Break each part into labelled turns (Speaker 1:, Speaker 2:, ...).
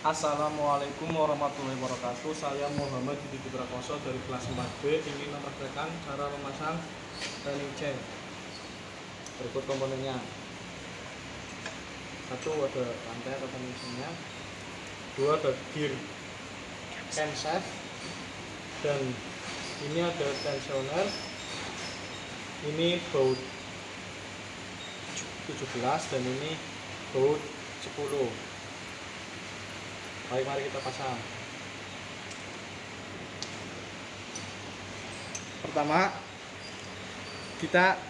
Speaker 1: Assalamualaikum warahmatullahi wabarakatuh. Saya Muhammad Didi Putrakoso dari kelas 4B ingin mempraktekkan cara memasang running chain. Berikut komponennya. Satu, ada rantai atau tensinya. Dua, ada gear camshaft, dan ini ada tensioner. Ini baut 17 dan ini baut 10. Baik, mari kita pasang. Pertama, kita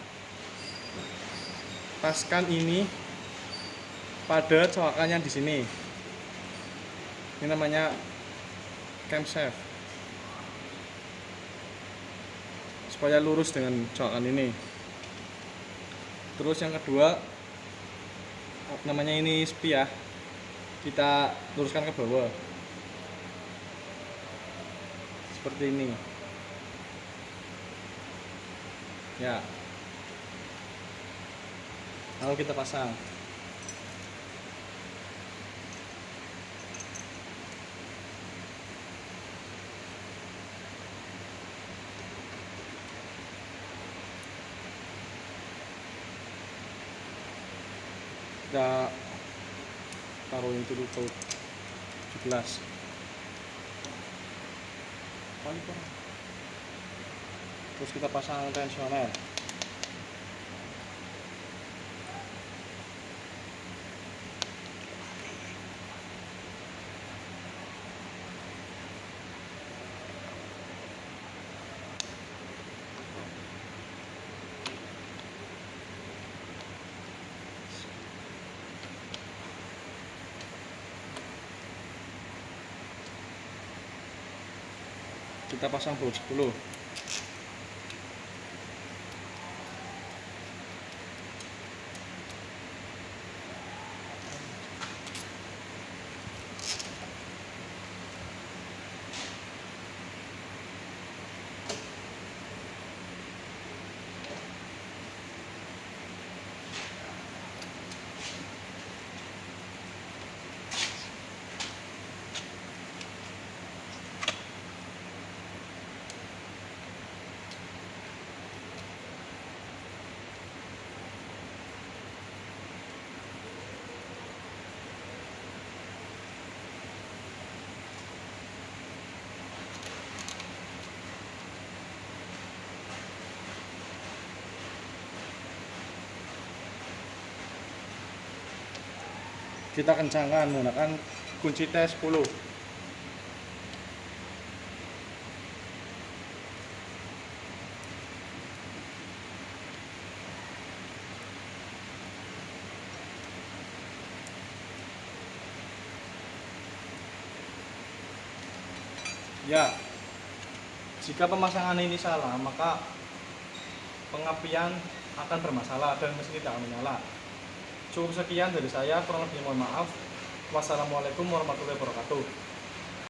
Speaker 1: paskan ini pada coakan yang di sini. Ini namanya camshaft, supaya lurus dengan coakan ini. Terus yang kedua, namanya ini spia, kita luruskan ke bawah seperti ini ya, lalu kita pasang. Kita taruh itu dulu 17. Terus kita pasang tensioner. Kita pasang baut 10. Kita kencangkan menggunakan kunci T10. Ya, jika pemasangan ini salah, maka pengapian akan bermasalah dan mesin tidak akan menyala. Cukup sekian dari saya, kurang lebihnya mohon maaf. Wassalamualaikum warahmatullahi wabarakatuh.